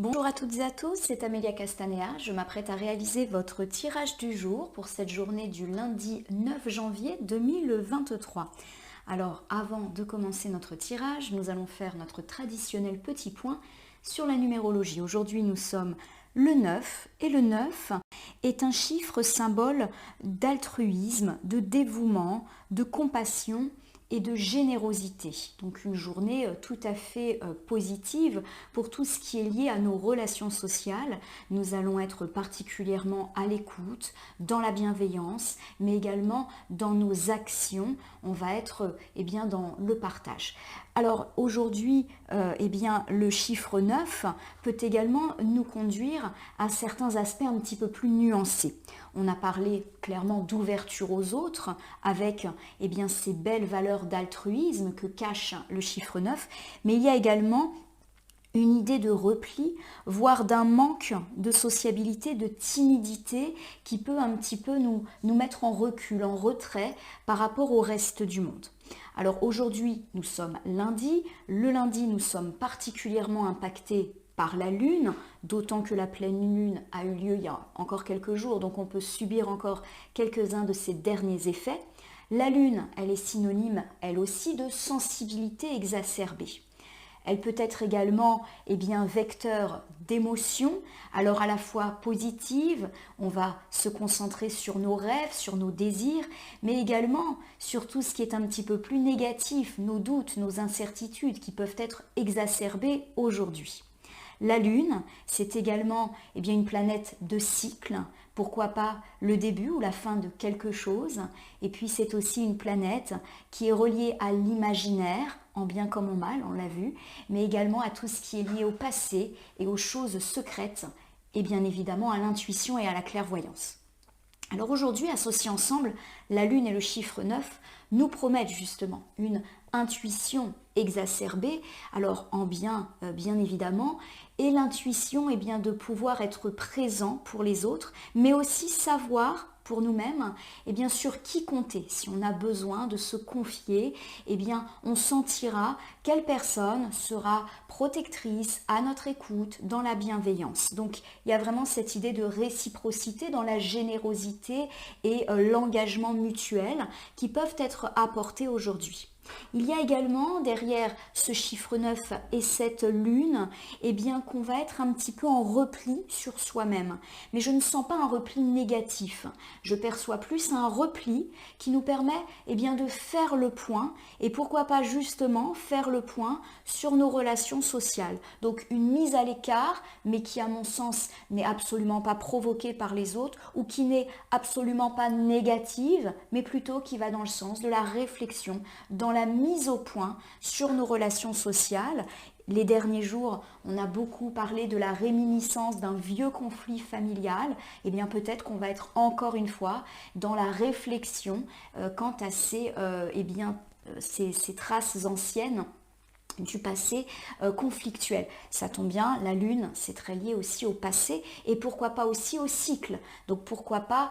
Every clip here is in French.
Bonjour à toutes et à tous, c'est Amélia Castanea. Je m'apprête à réaliser votre tirage du jour pour cette journée du lundi 9 janvier 2023. Alors, avant de commencer notre tirage, nous allons faire notre traditionnel petit point sur la numérologie. Aujourd'hui, nous sommes le 9 et le 9 est un chiffre symbole d'altruisme, de dévouement, de compassion et de générosité. Donc une journée tout à fait positive pour tout ce qui est lié à nos relations sociales. Nous allons être particulièrement à l'écoute, dans la bienveillance, mais également dans nos actions. On va être dans le partage. Alors aujourd'hui, le chiffre 9 peut également nous conduire à certains aspects un petit peu plus nuancés. On a parlé clairement d'ouverture aux autres avec ces belles valeurs d'altruisme que cache le chiffre 9, mais il y a également une idée de repli, voire d'un manque de sociabilité, de timidité qui peut un petit peu nous mettre en recul, en retrait par rapport au reste du monde. Alors aujourd'hui, nous sommes lundi. Le lundi, nous sommes particulièrement impactés par la Lune, d'autant que la pleine Lune a eu lieu il y a encore quelques jours, donc on peut subir encore quelques-uns de ses derniers effets. La Lune, elle est synonyme, elle aussi, de sensibilité exacerbée. Elle peut être également vecteur d'émotions, alors à la fois positive, on va se concentrer sur nos rêves, sur nos désirs, mais également sur tout ce qui est un petit peu plus négatif, nos doutes, nos incertitudes qui peuvent être exacerbées aujourd'hui. La Lune, c'est également une planète de cycle, pourquoi pas le début ou la fin de quelque chose. Et puis c'est aussi une planète qui est reliée à l'imaginaire, en bien comme en mal, on l'a vu, mais également à tout ce qui est lié au passé et aux choses secrètes, et bien évidemment à l'intuition et à la clairvoyance. Alors aujourd'hui, associés ensemble, la Lune et le chiffre 9 nous promettent justement une intuition exacerbée, alors en bien évidemment, et l'intuition de pouvoir être présent pour les autres, mais aussi savoir pour nous-mêmes sur qui compter. Si on a besoin de se confier, on sentira quelle personne sera protectrice, à notre écoute, dans la bienveillance. Donc il y a vraiment cette idée de réciprocité dans la générosité et l'engagement mutuel qui peuvent être apportés aujourd'hui. Il y a également derrière ce chiffre 9 et cette lune, qu'on va être un petit peu en repli sur soi-même. Mais je ne sens pas un repli négatif. Je perçois plus un repli qui nous permet de faire le point et pourquoi pas justement faire le point sur nos relations sociales. Donc une mise à l'écart, mais qui à mon sens n'est absolument pas provoquée par les autres ou qui n'est absolument pas négative, mais plutôt qui va dans le sens de la réflexion, dans la mise au point sur nos relations sociales. Les derniers jours, on a beaucoup parlé de la réminiscence d'un vieux conflit familial. Peut-être qu'on va être encore une fois dans la réflexion quant à ces traces anciennes du passé conflictuel. Ça tombe bien, la Lune, c'est très lié aussi au passé et pourquoi pas aussi au cycle. Donc pourquoi pas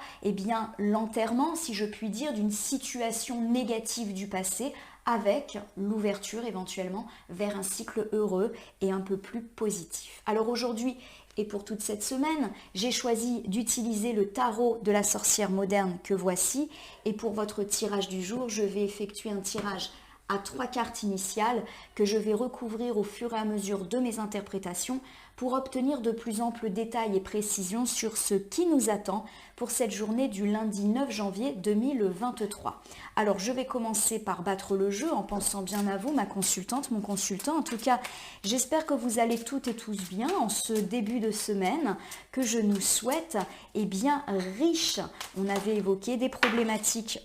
l'enterrement, si je puis dire, d'une situation négative du passé avec l'ouverture éventuellement vers un cycle heureux et un peu plus positif. Alors aujourd'hui et pour toute cette semaine, j'ai choisi d'utiliser le tarot de la sorcière moderne que voici et pour votre tirage du jour, je vais effectuer un tirage à 3 cartes initiales que je vais recouvrir au fur et à mesure de mes interprétations pour obtenir de plus amples détails et précisions sur ce qui nous attend pour cette journée du lundi 9 janvier 2023. Alors je vais commencer par battre le jeu en pensant bien à vous, ma consultante, mon consultant. En tout cas, j'espère que vous allez toutes et tous bien en ce début de semaine que je nous souhaite riche. On avait évoqué des problématiques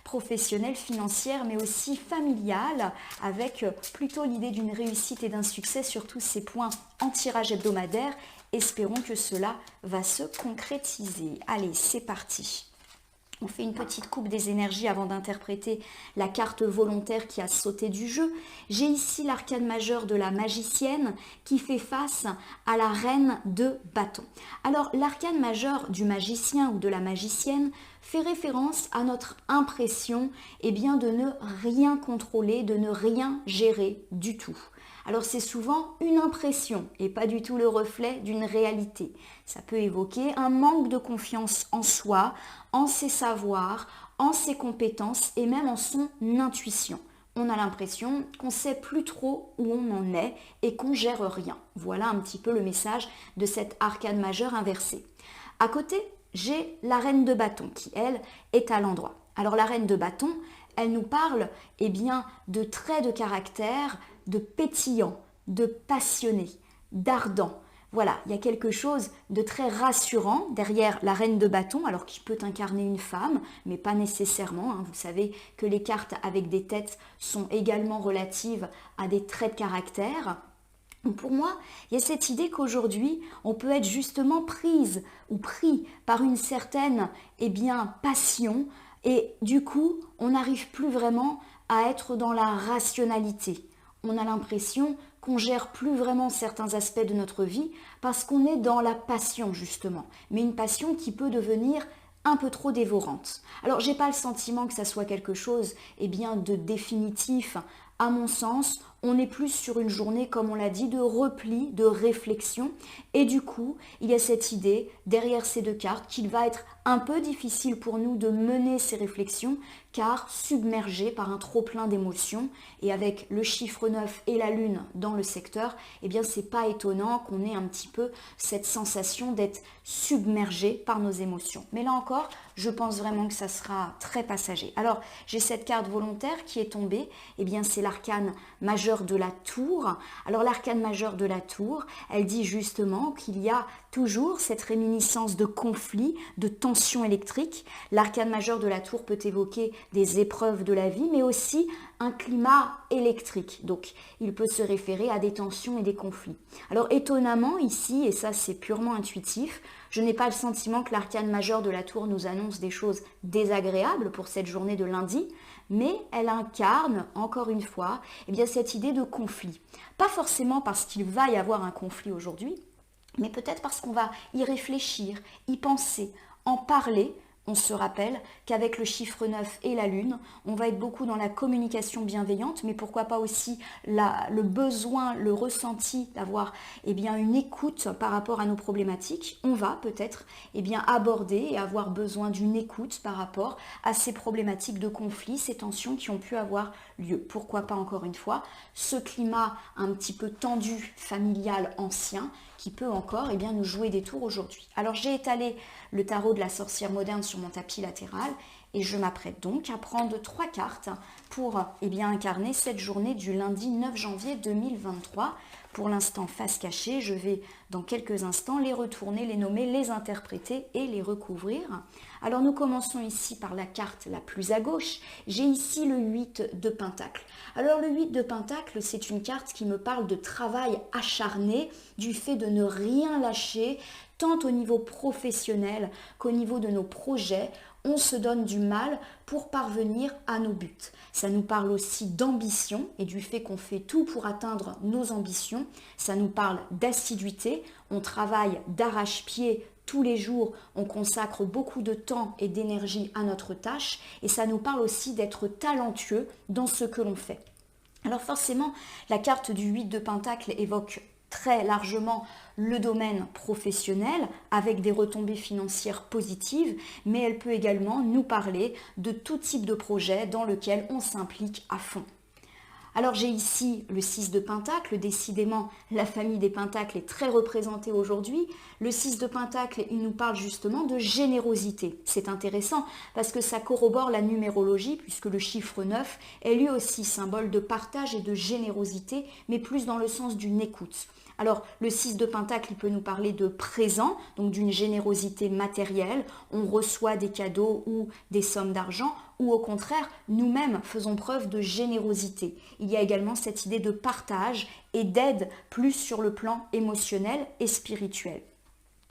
professionnelles, financières, mais aussi familiales, avec plutôt l'idée d'une réussite et d'un succès sur tous ces points en tirage hebdomadaire. Espérons que cela va se concrétiser. Allez, c'est parti. On fait une petite coupe des énergies avant d'interpréter la carte volontaire qui a sauté du jeu. J'ai ici l'arcane majeur de la magicienne qui fait face à la reine de bâton. Alors l'arcane majeur du magicien ou de la magicienne fait référence à notre impression de ne rien contrôler, de ne rien gérer du tout. Alors c'est souvent une impression et pas du tout le reflet d'une réalité. Ça peut évoquer un manque de confiance en soi, en ses savoirs, en ses compétences et même en son intuition. On a l'impression qu'on ne sait plus trop où on en est et qu'on gère rien. Voilà un petit peu le message de cette arcane majeure inversée. À côté, j'ai la reine de bâton qui, elle, est à l'endroit. Alors la reine de bâton, elle nous parle de traits de caractère, de pétillant, de passionné, d'ardent. Voilà, il y a quelque chose de très rassurant derrière la reine de bâton, alors qui peut incarner une femme, mais pas nécessairement. Vous savez que les cartes avec des têtes sont également relatives à des traits de caractère. Pour moi, il y a cette idée qu'aujourd'hui, on peut être justement prise ou pris par une certaine passion et du coup, on n'arrive plus vraiment à être dans la rationalité. On a l'impression qu'on gère plus vraiment certains aspects de notre vie parce qu'on est dans la passion justement, mais une passion qui peut devenir un peu trop dévorante. Alors, j'ai pas le sentiment que ça soit quelque chose de définitif. À mon sens, on est plus sur une journée, comme on l'a dit, de repli, de réflexion. Et du coup, il y a cette idée, derrière ces deux cartes, qu'il va être un peu difficile pour nous de mener ces réflexions, car submergés par un trop-plein d'émotions. Et avec le chiffre 9 et la lune dans le secteur, c'est pas étonnant qu'on ait un petit peu cette sensation d'être submergé par nos émotions. Mais là encore, je pense vraiment que ça sera très passager. Alors, j'ai cette carte volontaire qui est tombée, c'est l'arcane majeur de la tour. Alors, l'arcane majeur de la tour, elle dit justement qu'il y a toujours cette réminiscence de conflit, de tension électrique. L'arcane majeur de la tour peut évoquer des épreuves de la vie, mais aussi un climat électrique. Donc, il peut se référer à des tensions et des conflits. Alors, étonnamment, ici, et ça c'est purement intuitif, je n'ai pas le sentiment que l'arcane majeure de la tour nous annonce des choses désagréables pour cette journée de lundi, mais elle incarne, encore une fois, cette idée de conflit. Pas forcément parce qu'il va y avoir un conflit aujourd'hui, mais peut-être parce qu'on va y réfléchir, y penser, en parler. On se rappelle qu'avec le chiffre 9 et la lune, on va être beaucoup dans la communication bienveillante, mais pourquoi pas aussi le besoin, le ressenti d'avoir une écoute par rapport à nos problématiques. On va peut-être aborder et avoir besoin d'une écoute par rapport à ces problématiques de conflit, ces tensions qui ont pu avoir lieu. Pourquoi pas encore une fois, ce climat un petit peu tendu, familial, ancien, qui peut encore nous jouer des tours aujourd'hui. Alors j'ai étalé le tarot de la sorcière moderne sur mon tapis latéral et je m'apprête donc à prendre 3 cartes pour incarner cette journée du lundi 9 janvier 2023. Pour l'instant, face cachée, je vais dans quelques instants les retourner, les nommer, les interpréter et les recouvrir. Alors nous commençons ici par la carte la plus à gauche. J'ai ici le 8 de Pentacle. Alors le 8 de Pentacle, c'est une carte qui me parle de travail acharné, du fait de ne rien lâcher, tant au niveau professionnel qu'au niveau de nos projets. On se donne du mal pour parvenir à nos buts. Ça nous parle aussi d'ambition et du fait qu'on fait tout pour atteindre nos ambitions. Ça nous parle d'assiduité. On travaille d'arrache-pied tous les jours. On consacre beaucoup de temps et d'énergie à notre tâche. Et ça nous parle aussi d'être talentueux dans ce que l'on fait. Alors forcément, la carte du 8 de Pentacle évoque très largement le domaine professionnel avec des retombées financières positives, mais elle peut également nous parler de tout type de projet dans lequel on s'implique à fond. Alors j'ai ici le 6 de Pentacle, décidément la famille des Pentacles est très représentée aujourd'hui. Le 6 de Pentacle, il nous parle justement de générosité. C'est intéressant parce que ça corrobore la numérologie puisque le chiffre 9 est lui aussi symbole de partage et de générosité, mais plus dans le sens d'une écoute. Alors, le 6 de Pentacle, il peut nous parler de présent, donc d'une générosité matérielle. On reçoit des cadeaux ou des sommes d'argent, ou au contraire, nous-mêmes faisons preuve de générosité. Il y a également cette idée de partage et d'aide plus sur le plan émotionnel et spirituel.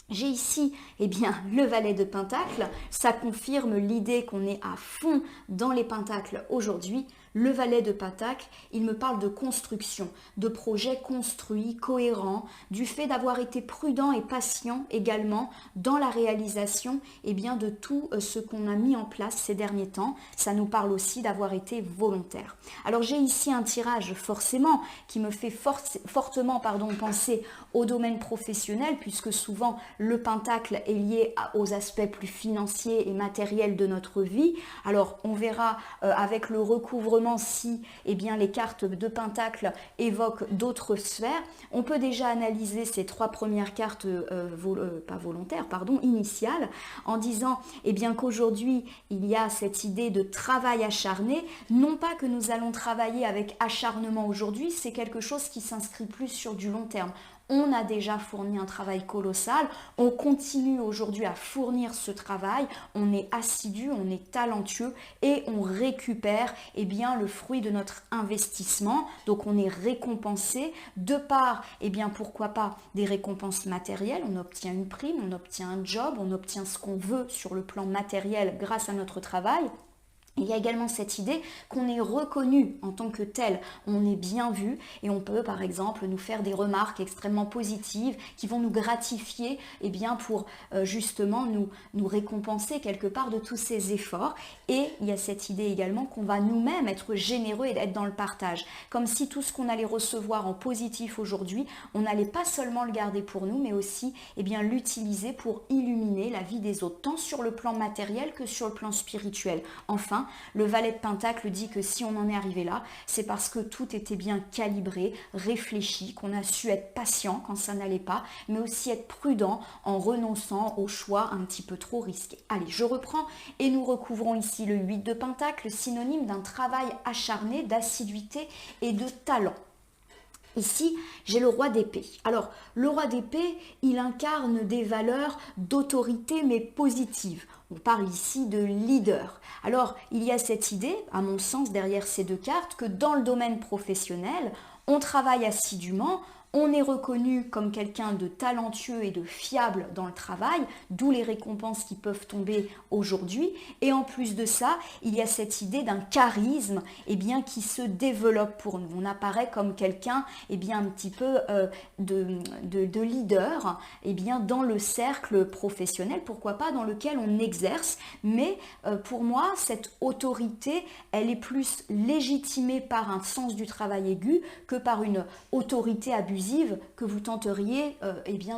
J'ai ici le valet de Pentacle, ça confirme l'idée qu'on est à fond dans les Pentacles aujourd'hui. Le valet de Pentacle, il me parle de construction, de projets construits, cohérents, du fait d'avoir été prudent et patient également dans la réalisation de tout ce qu'on a mis en place ces derniers temps. Ça nous parle aussi d'avoir été volontaire. Alors j'ai ici un tirage forcément qui me fait fortement penser au domaine professionnel, puisque souvent le Pentacle est lié aux aspects plus financiers et matériels de notre vie. Alors on verra avec le recouvrement si les cartes de Pentacle évoquent d'autres sphères. On peut déjà analyser ces 3 premières cartes initiales, en disant qu'aujourd'hui il y a cette idée de travail acharné. Non pas que nous allons travailler avec acharnement aujourd'hui, c'est quelque chose qui s'inscrit plus sur du long terme. On a déjà fourni un travail colossal, on continue aujourd'hui à fournir ce travail, on est assidu, on est talentueux et on récupère le fruit de notre investissement. Donc on est récompensé de par, pourquoi pas, des récompenses matérielles, on obtient une prime, on obtient un job, on obtient ce qu'on veut sur le plan matériel grâce à notre travail. Il y a également cette idée qu'on est reconnu en tant que tel, on est bien vu et on peut par exemple nous faire des remarques extrêmement positives qui vont nous gratifier pour justement nous récompenser quelque part de tous ces efforts. Et il y a cette idée également qu'on va nous-mêmes être généreux et être dans le partage, comme si tout ce qu'on allait recevoir en positif aujourd'hui, on n'allait pas seulement le garder pour nous, mais aussi l'utiliser pour illuminer la vie des autres, tant sur le plan matériel que sur le plan spirituel. Enfin, le valet de Pentacle dit que si on en est arrivé là, c'est parce que tout était bien calibré, réfléchi, qu'on a su être patient quand ça n'allait pas, mais aussi être prudent en renonçant aux choix un petit peu trop risqués. Allez, je reprends et nous recouvrons ici le 8 de Pentacle, synonyme d'un travail acharné, d'assiduité et de talent. Ici, j'ai le roi d'épée. Alors, le roi d'épée, il incarne des valeurs d'autorité, mais positives. On parle ici de leader. Alors, il y a cette idée, à mon sens, derrière ces 2 cartes, que dans le domaine professionnel, on travaille assidûment, on est reconnu comme quelqu'un de talentueux et de fiable dans le travail, d'où les récompenses qui peuvent tomber aujourd'hui. Et en plus de ça, il y a cette idée d'un charisme qui se développe pour nous. On apparaît comme quelqu'un un petit peu de leader dans le cercle professionnel, pourquoi pas, dans lequel on exerce. Mais pour moi, cette autorité, elle est plus légitimée par un sens du travail aigu que par une autorité abusive que vous tenteriez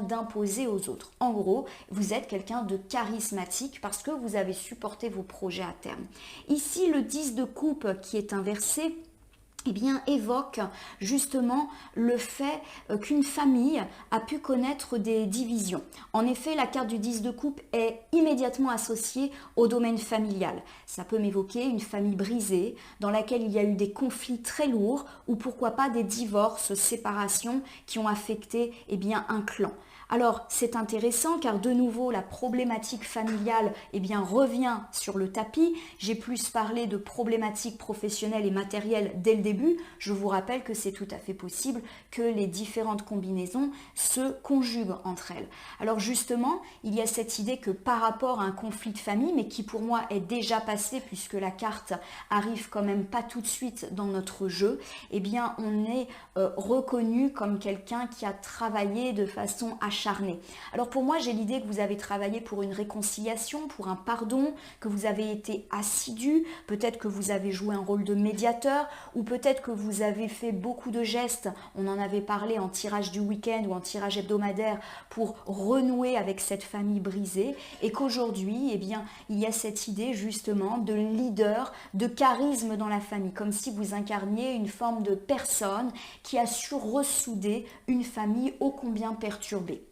d'imposer aux autres. En gros, vous êtes quelqu'un de charismatique parce que vous avez supporté vos projets à terme. Ici, le 10 de coupe qui est inversé, évoque justement le fait qu'une famille a pu connaître des divisions. En effet, la carte du 10 de coupe est immédiatement associée au domaine familial. Ça peut m'évoquer une famille brisée, dans laquelle il y a eu des conflits très lourds, ou pourquoi pas des divorces, séparations qui ont affecté un clan. Alors, c'est intéressant car de nouveau, la problématique familiale revient sur le tapis. J'ai plus parlé de problématiques professionnelles et matérielles dès le début. Je vous rappelle que c'est tout à fait possible que les différentes combinaisons se conjuguent entre elles. Alors justement, il y a cette idée que par rapport à un conflit de famille, mais qui pour moi est déjà passé puisque la carte arrive quand même pas tout de suite dans notre jeu, on est reconnu comme quelqu'un qui a travaillé de façon acharnée. Alors pour moi, j'ai l'idée que vous avez travaillé pour une réconciliation, pour un pardon, que vous avez été assidu, peut-être que vous avez joué un rôle de médiateur, ou peut-être que vous avez fait beaucoup de gestes, on en avait parlé en tirage du week-end ou en tirage hebdomadaire, pour renouer avec cette famille brisée, et qu'aujourd'hui, il y a cette idée justement de leader, de charisme dans la famille, comme si vous incarniez une forme de personne qui a su ressouder une famille ô combien perturbée.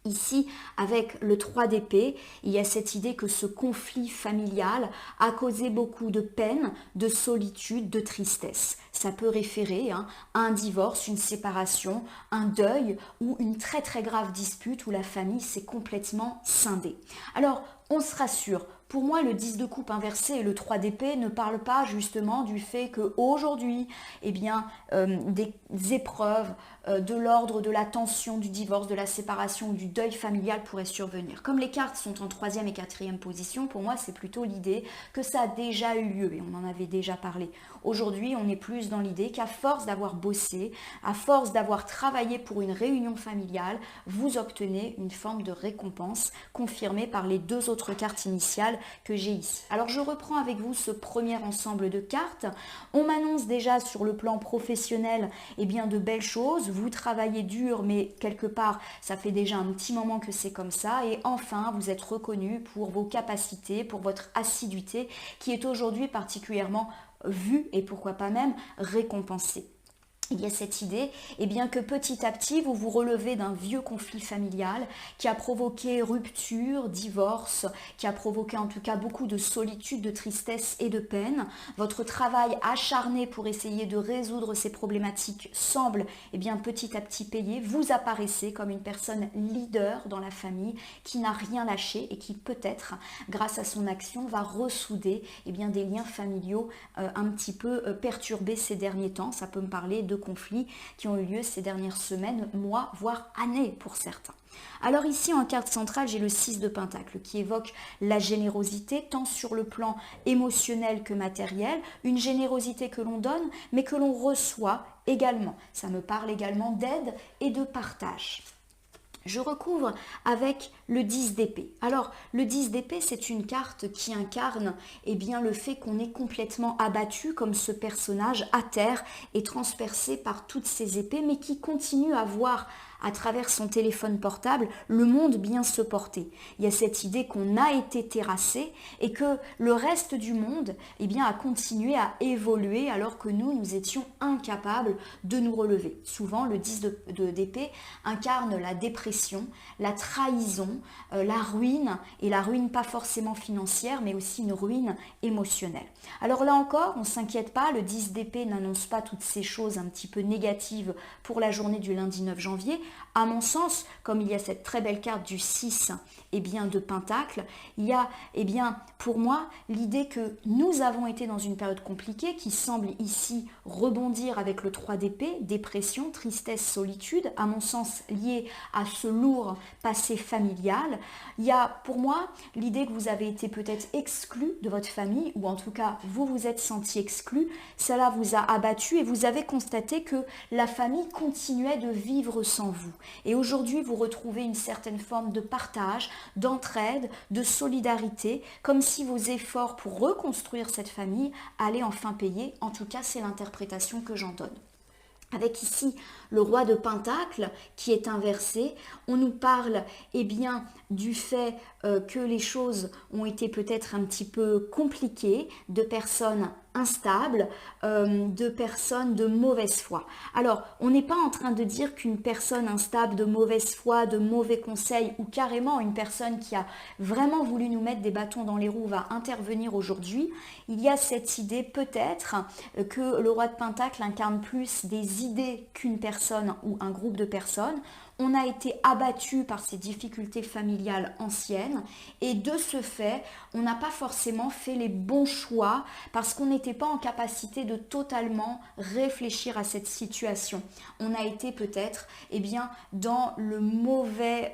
Ici, avec le 3 d'épée, il y a cette idée que ce conflit familial a causé beaucoup de peine, de solitude, de tristesse. Ça peut référer à un divorce, une séparation, un deuil ou une très très grave dispute où la famille s'est complètement scindée. Alors, on se rassure. Pour moi, le 10 de coupe inversé et le 3 d'épée ne parlent pas justement du fait qu'aujourd'hui, eh bien, des épreuves de l'ordre de la tension, du divorce, de la séparation ou du deuil familial pourraient survenir. Comme les cartes sont en 3e et 4e position, pour moi, c'est plutôt l'idée que ça a déjà eu lieu et on en avait déjà parlé. Aujourd'hui, on est plus dans l'idée qu'à force d'avoir bossé, à force d'avoir travaillé pour une réunion familiale, vous obtenez une forme de récompense confirmée par les 2 autres cartes initiales que j'ai ici. Alors je reprends avec vous ce premier ensemble de cartes. On m'annonce déjà sur le plan professionnel eh bien, de belles choses. Vous travaillez dur, mais quelque part, ça fait déjà un petit moment que c'est comme ça. Et enfin, vous êtes reconnu pour vos capacités, pour votre assiduité, qui est aujourd'hui particulièrement vue et pourquoi pas même récompensée. Il y a cette idée eh bien, que petit à petit, vous vous relevez d'un vieux conflit familial qui a provoqué rupture, divorce, qui a provoqué en tout cas beaucoup de solitude, de tristesse et de peine. Votre travail acharné pour essayer de résoudre ces problématiques semble eh bien, petit à petit payé. Vous apparaissez comme une personne leader dans la famille qui n'a rien lâché et qui peut-être, grâce à son action, va ressouder eh bien, des liens familiaux un petit peu perturbés ces derniers temps. Ça peut me parler de conflits qui ont eu lieu ces dernières semaines, mois, voire années pour certains. Alors ici en carte centrale, j'ai le 6 de Pentacle qui évoque la générosité tant sur le plan émotionnel que matériel, une générosité que l'on donne mais que l'on reçoit également. Ça me parle également d'aide et de partage. Je recouvre avec le 10 d'épée. Alors, le 10 d'épée, c'est une carte qui incarne eh bien, le fait qu'on est complètement abattu comme ce personnage à terre et transpercé par toutes ces épées, mais qui continue à voir à travers son téléphone portable le monde bien se porter. Il y a cette idée qu'on a été terrassé et que le reste du monde eh bien, a continué à évoluer alors que nous étions incapables de nous relever. Souvent, le 10 d'épée incarne la dépression, la trahison, la ruine, et la ruine pas forcément financière, mais aussi une ruine émotionnelle. Alors là encore, on ne s'inquiète pas, le 10 d'épée n'annonce pas toutes ces choses un petit peu négatives pour la journée du lundi 9 janvier. À mon sens, comme il y a cette très belle carte du 6 eh bien, de Pentacle, il y a eh bien, pour moi l'idée que nous avons été dans une période compliquée qui semble ici rebondir avec le 3 d'épée, dépression, tristesse, solitude, à mon sens liée à ce lourd passé familial. Il y a pour moi l'idée que vous avez été peut-être exclu de votre famille, ou en tout cas vous vous êtes senti exclu, cela vous a abattu et vous avez constaté que la famille continuait de vivre sans vous. Et aujourd'hui vous retrouvez une certaine forme de partage, d'entraide, de solidarité, comme si vos efforts pour reconstruire cette famille allaient enfin payer. En tout cas, c'est l'interprétation que j'en donne. Avec ici le roi de Pentacle qui est inversé, on nous parle eh bien, du fait que les choses ont été peut-être un petit peu compliquées, de personnes instables, de personnes de mauvaise foi. Alors, on n'est pas en train de dire qu'une personne instable, de mauvaise foi, de mauvais conseils, ou carrément une personne qui a vraiment voulu nous mettre des bâtons dans les roues va intervenir aujourd'hui. Il y a cette idée peut-être que le roi de Pentacle incarne plus des idées qu'une personne ou un groupe de personnes. On a été abattu par ces difficultés familiales anciennes et de ce fait, on n'a pas forcément fait les bons choix parce qu'on n'était pas en capacité de totalement réfléchir à cette situation. On a été peut-être eh bien, dans le mauvais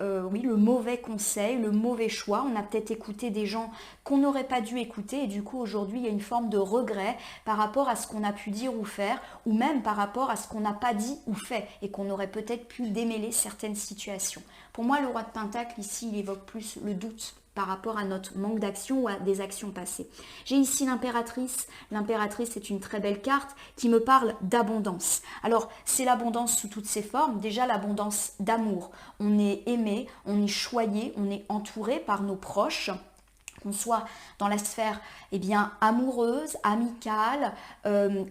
conseil, le mauvais choix. On a peut-être écouté des gens qu'on n'aurait pas dû écouter et du coup aujourd'hui il y a une forme de regret par rapport à ce qu'on a pu dire ou faire ou même par rapport à ce qu'on n'a pas dit ou fait et qu'on aurait peut-être pu démêler certaines situations. Pour moi, le roi de Pentacle, ici, il évoque plus le doute par rapport à notre manque d'action ou à des actions passées. J'ai ici l'impératrice. L'impératrice est une très belle carte qui me parle d'abondance. Alors, c'est l'abondance sous toutes ses formes. Déjà, l'abondance d'amour. On est aimé, on est choyé, on est entouré par nos proches. Qu'on soit dans la sphère eh bien, amoureuse, amicale,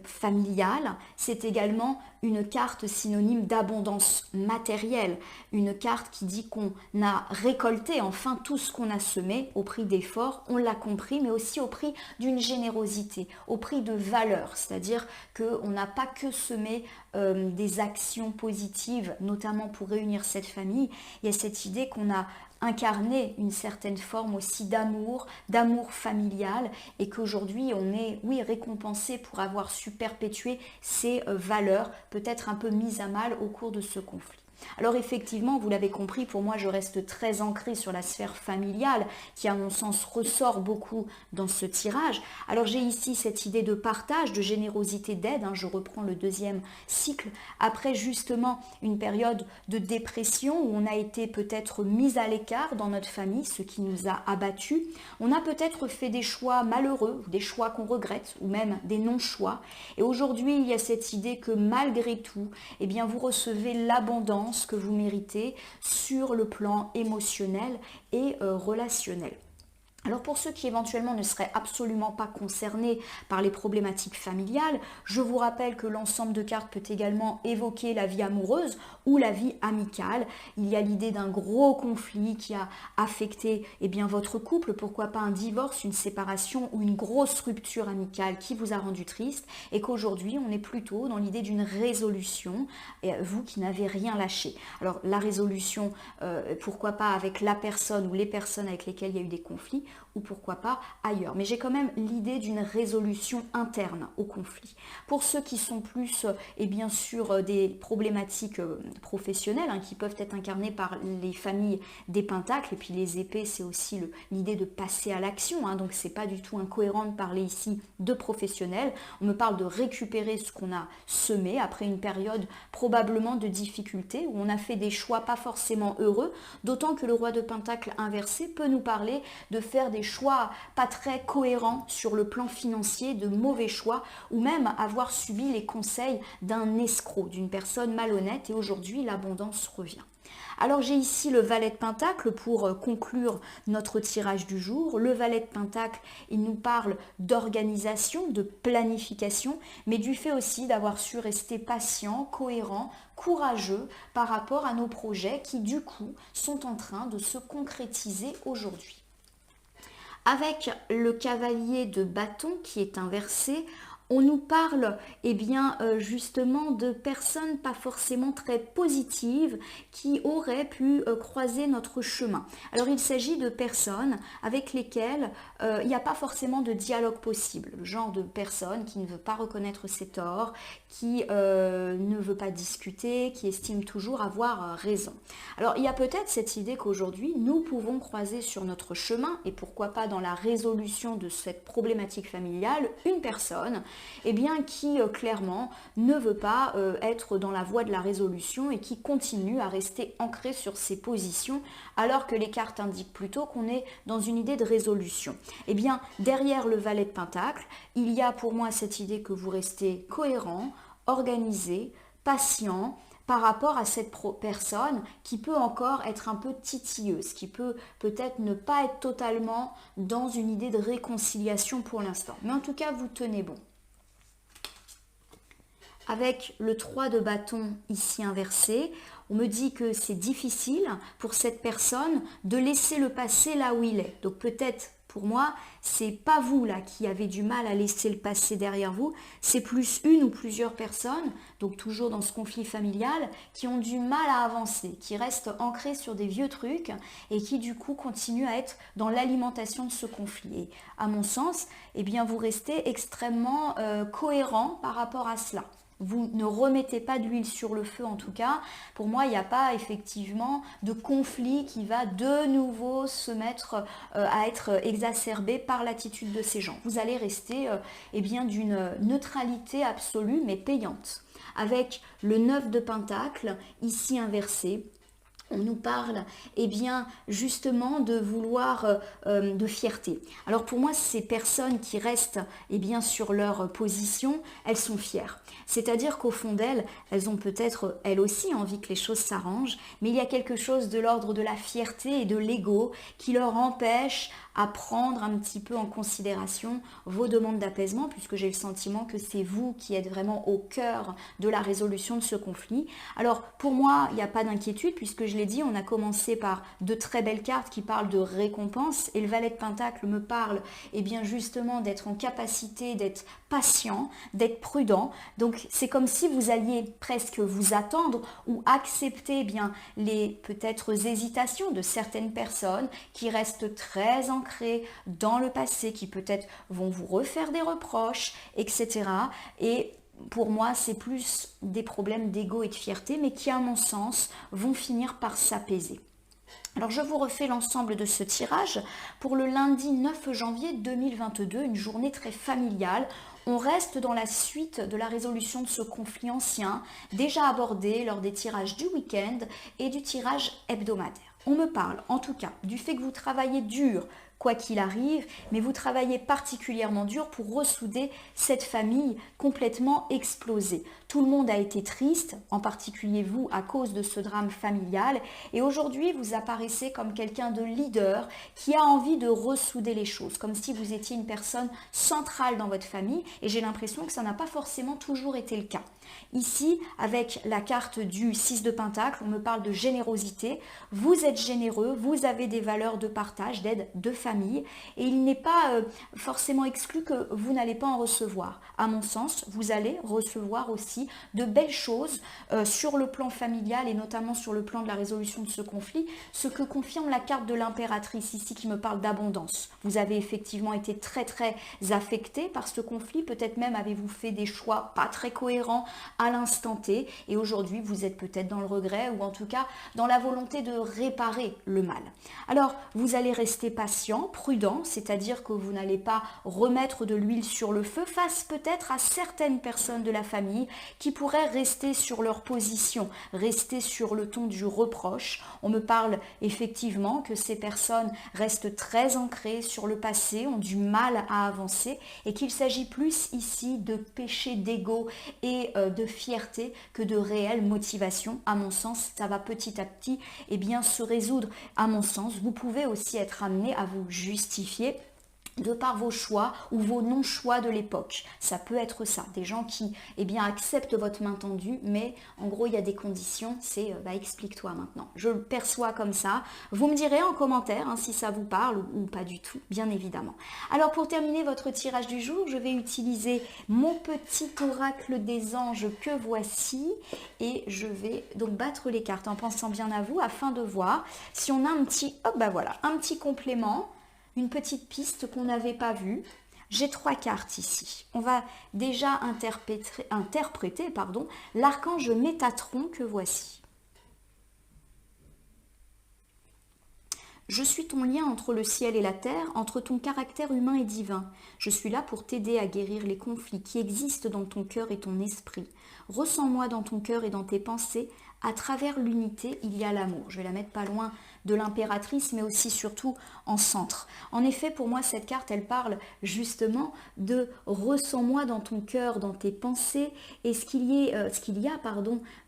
familiale, c'est également une carte synonyme d'abondance matérielle, une carte qui dit qu'on a récolté enfin tout ce qu'on a semé au prix d'efforts, on l'a compris, mais aussi au prix d'une générosité, au prix de valeur, c'est-à-dire qu'on n'a pas que semé des actions positives, notamment pour réunir cette famille. Il y a cette idée qu'on a incarné une certaine forme aussi d'amour familial, et qu'aujourd'hui on est, oui, récompensé pour avoir su perpétuer ces valeurs, peut-être un peu mises à mal au cours de ce conflit. Alors effectivement, vous l'avez compris, pour moi je reste très ancrée sur la sphère familiale qui à mon sens ressort beaucoup dans ce tirage. Alors j'ai ici cette idée de partage, de générosité, d'aide, je reprends le deuxième cycle, après justement une période de dépression où on a été peut-être mis à l'écart dans notre famille, ce qui nous a abattus. On a peut-être fait des choix malheureux, des choix qu'on regrette ou même des non-choix. Et aujourd'hui il y a cette idée que malgré tout, eh bien, vous recevez l'abondance que vous méritez sur le plan émotionnel et relationnel. Alors pour ceux qui éventuellement ne seraient absolument pas concernés par les problématiques familiales, je vous rappelle que l'ensemble de cartes peut également évoquer la vie amoureuse ou la vie amicale. Il y a l'idée d'un gros conflit qui a affecté votre couple, pourquoi pas un divorce, une séparation ou une grosse rupture amicale qui vous a rendu triste, et qu'aujourd'hui on est plutôt dans l'idée d'une résolution, et vous qui n'avez rien lâché. Alors la résolution, pourquoi pas avec la personne ou les personnes avec lesquelles il y a eu des conflits, ou pourquoi pas ailleurs. Mais j'ai quand même l'idée d'une résolution interne au conflit. Pour ceux qui sont plus, et bien sûr, des problématiques professionnelles qui peuvent être incarnées par les familles des pentacles, et puis les épées, c'est aussi l'idée de passer à l'action, donc c'est pas du tout incohérent de parler ici de professionnels. On me parle de récupérer ce qu'on a semé après une période probablement de difficulté, où on a fait des choix pas forcément heureux, d'autant que le roi de pentacles inversé peut nous parler de faire des choix pas très cohérents sur le plan financier, de mauvais choix, ou même avoir subi les conseils d'un escroc, d'une personne malhonnête, et aujourd'hui l'abondance revient. Alors j'ai ici le valet de pentacle pour conclure notre tirage du jour. Le valet de pentacle, il nous parle d'organisation, de planification, mais du fait aussi d'avoir su rester patient, cohérent, courageux par rapport à nos projets qui du coup sont en train de se concrétiser aujourd'hui. Avec le cavalier de bâton qui est inversé, on nous parle justement de personnes pas forcément très positives qui auraient pu croiser notre chemin. Alors il s'agit de personnes avec lesquelles il n'y a pas forcément de dialogue possible. Le genre de personne qui ne veut pas reconnaître ses torts, qui ne veut pas discuter, qui estime toujours avoir raison. Alors il y a peut-être cette idée qu'aujourd'hui nous pouvons croiser sur notre chemin, et pourquoi pas dans la résolution de cette problématique familiale, une personne qui clairement ne veut pas être dans la voie de la résolution et qui continue à rester ancré sur ses positions, alors que les cartes indiquent plutôt qu'on est dans une idée de résolution. Derrière le valet de pentacle, il y a pour moi cette idée que vous restez cohérent, organisé, patient, par rapport à cette personne qui peut encore être un peu titilleuse, qui peut peut-être ne pas être totalement dans une idée de réconciliation pour l'instant. Mais en tout cas, vous tenez bon. Avec le 3 de bâton ici inversé, on me dit que c'est difficile pour cette personne de laisser le passé là où il est. Donc peut-être pour moi, c'est pas vous là qui avez du mal à laisser le passé derrière vous, c'est plus une ou plusieurs personnes, donc toujours dans ce conflit familial, qui ont du mal à avancer, qui restent ancrés sur des vieux trucs et qui du coup continuent à être dans l'alimentation de ce conflit. Et à mon sens, vous restez extrêmement cohérent par rapport à cela. Vous ne remettez pas d'huile sur le feu en tout cas. Pour moi, il n'y a pas effectivement de conflit qui va de nouveau se mettre à être exacerbé par l'attitude de ces gens. Vous allez rester d'une neutralité absolue mais payante. Avec le 9 de pentacle, ici inversé, on nous parle justement de vouloir de fierté. Alors pour moi, ces personnes qui restent sur leur position, elles sont fières. C'est-à-dire qu'au fond d'elles, elles ont peut-être elles aussi envie que les choses s'arrangent, mais il y a quelque chose de l'ordre de la fierté et de l'ego qui leur empêche à prendre un petit peu en considération vos demandes d'apaisement, puisque j'ai le sentiment que c'est vous qui êtes vraiment au cœur de la résolution de ce conflit. Alors pour moi, il n'y a pas d'inquiétude, puisque je l'ai dit, on a commencé par de très belles cartes qui parlent de récompense, et le valet de Pentacle me parle bien justement d'être en capacité d'être patient, d'être prudent. Donc c'est comme si vous alliez presque vous attendre ou accepter les peut-être hésitations de certaines personnes qui restent très ancrées dans le passé, qui peut-être vont vous refaire des reproches, etc. Et pour moi, c'est plus des problèmes d'ego et de fierté, mais qui, à mon sens, vont finir par s'apaiser. Alors je vous refais l'ensemble de ce tirage pour le lundi 9 janvier 2022, une journée très familiale. On reste dans la suite de la résolution de ce conflit ancien, déjà abordé lors des tirages du week-end et du tirage hebdomadaire. On me parle en tout cas du fait que vous travaillez dur, quoi qu'il arrive, mais vous travaillez particulièrement dur pour ressouder cette famille complètement explosée. Tout le monde a été triste, en particulier vous, à cause de ce drame familial, et aujourd'hui vous apparaissez comme quelqu'un de leader qui a envie de ressouder les choses, comme si vous étiez une personne centrale dans votre famille, et j'ai l'impression que ça n'a pas forcément toujours été le cas. Ici, avec la carte du 6 de Pentacle, on me parle de générosité. Vous êtes généreux, vous avez des valeurs de partage, d'aide, de famille, et il n'est pas forcément exclu que vous n'allez pas en recevoir. À mon sens, vous allez recevoir aussi de belles choses sur le plan familial et notamment sur le plan de la résolution de ce conflit, ce que confirme la carte de l'impératrice ici qui me parle d'abondance. Vous avez effectivement été très affecté par ce conflit, peut-être même avez-vous fait des choix pas très cohérents à l'instant T et aujourd'hui vous êtes peut-être dans le regret ou en tout cas dans la volonté de réparer le mal. Alors vous allez rester patient, prudent, c'est-à-dire que vous n'allez pas remettre de l'huile sur le feu face peut-être à certaines personnes de la famille qui pourraient rester sur leur position, rester sur le ton du reproche. On me parle effectivement que ces personnes restent très ancrées sur le passé, ont du mal à avancer et qu'il s'agit plus ici de péché d'ego et de fierté que de réelle motivation. À mon sens, ça va petit à petit se résoudre. À mon sens, vous pouvez aussi être amené à vous justifier de par vos choix ou vos non-choix de l'époque. Ça peut être ça, des gens qui acceptent votre main tendue, mais en gros il y a des conditions, c'est explique-toi maintenant. Je le perçois comme ça. Vous me direz en commentaire si ça vous parle ou pas du tout, bien évidemment. Alors pour terminer votre tirage du jour, je vais utiliser mon petit oracle des anges que voici et je vais donc battre les cartes en pensant bien à vous afin de voir si on a un petit complément, une petite piste qu'on n'avait pas vue. J'ai 3 cartes ici. On va déjà interpréter l'archange Métatron que voici. Je suis ton lien entre le ciel et la terre, entre ton caractère humain et divin. Je suis là pour t'aider à guérir les conflits qui existent dans ton cœur et ton esprit. Ressens-moi dans ton cœur et dans tes pensées. À travers l'unité, il y a l'amour. Je vais la mettre pas loin de l'impératrice, mais aussi surtout en centre. En effet, pour moi, cette carte, elle parle justement de ressens-moi dans ton cœur, dans tes pensées. Et ce qu'il y a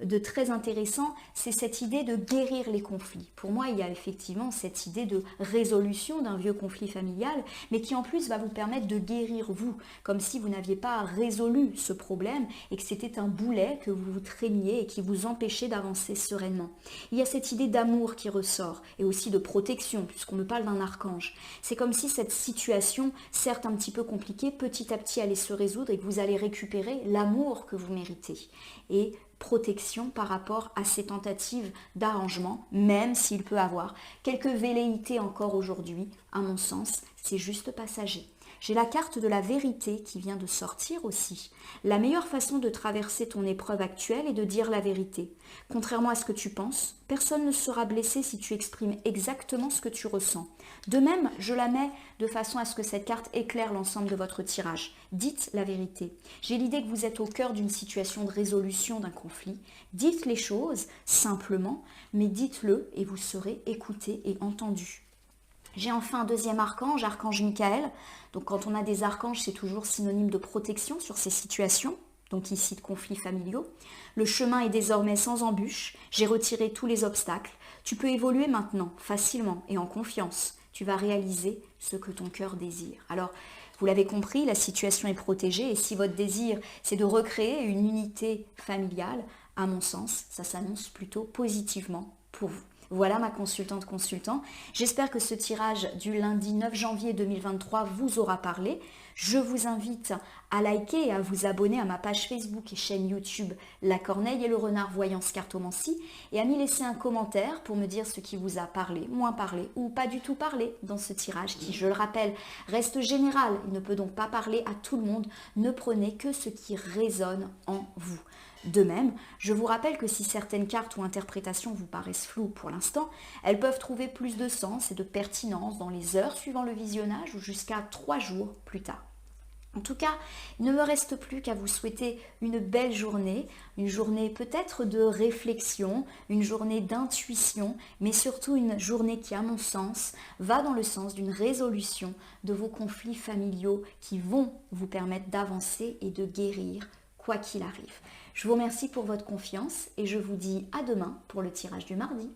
de très intéressant, c'est cette idée de guérir les conflits. Pour moi, il y a effectivement cette idée de résolution d'un vieux conflit familial, mais qui en plus va vous permettre de guérir vous, comme si vous n'aviez pas résolu ce problème et que c'était un boulet que vous traîniez et qui vous empêchait d'avancer sereinement. Il y a cette idée d'amour qui ressort et aussi de protection, puisqu'on me parle d'un archange. C'est comme si cette situation, certes un petit peu compliquée, petit à petit allait se résoudre et que vous allez récupérer l'amour que vous méritez. Et protection par rapport à ces tentatives d'arrangement, même s'il peut avoir quelques velléités encore aujourd'hui, à mon sens, c'est juste passager. J'ai la carte de la vérité qui vient de sortir aussi. La meilleure façon de traverser ton épreuve actuelle est de dire la vérité. Contrairement à ce que tu penses, personne ne sera blessé si tu exprimes exactement ce que tu ressens. De même, je la mets de façon à ce que cette carte éclaire l'ensemble de votre tirage. Dites la vérité. J'ai l'idée que vous êtes au cœur d'une situation de résolution d'un conflit. Dites les choses simplement, mais dites-le et vous serez écouté et entendu. J'ai enfin un deuxième archange, archange Michael. Donc quand on a des archanges, c'est toujours synonyme de protection sur ces situations, donc ici de conflits familiaux. Le chemin est désormais sans embûches, j'ai retiré tous les obstacles. Tu peux évoluer maintenant, facilement et en confiance. tu vas réaliser ce que ton cœur désire. Alors, vous l'avez compris, la situation est protégée et si votre désir, c'est de recréer une unité familiale, à mon sens, ça s'annonce plutôt positivement pour vous. Voilà ma consultante consultant. J'espère que ce tirage du lundi 9 janvier 2023 vous aura parlé. Je vous invite à liker et à vous abonner à ma page Facebook et chaîne YouTube La Corneille et le Renard Voyance Cartomancie et à m'y laisser un commentaire pour me dire ce qui vous a parlé, moins parlé ou pas du tout parlé dans ce tirage qui, je le rappelle, reste général. Il ne peut donc pas parler à tout le monde. Ne prenez que ce qui résonne en vous. De même, je vous rappelle que si certaines cartes ou interprétations vous paraissent floues pour l'instant, elles peuvent trouver plus de sens et de pertinence dans les heures suivant le visionnage ou jusqu'à 3 jours plus tard. En tout cas, il ne me reste plus qu'à vous souhaiter une belle journée, une journée peut-être de réflexion, une journée d'intuition, mais surtout une journée qui, à mon sens, va dans le sens d'une résolution de vos conflits familiaux qui vont vous permettre d'avancer et de guérir quoi qu'il arrive. Je vous remercie pour votre confiance et je vous dis à demain pour le tirage du mardi.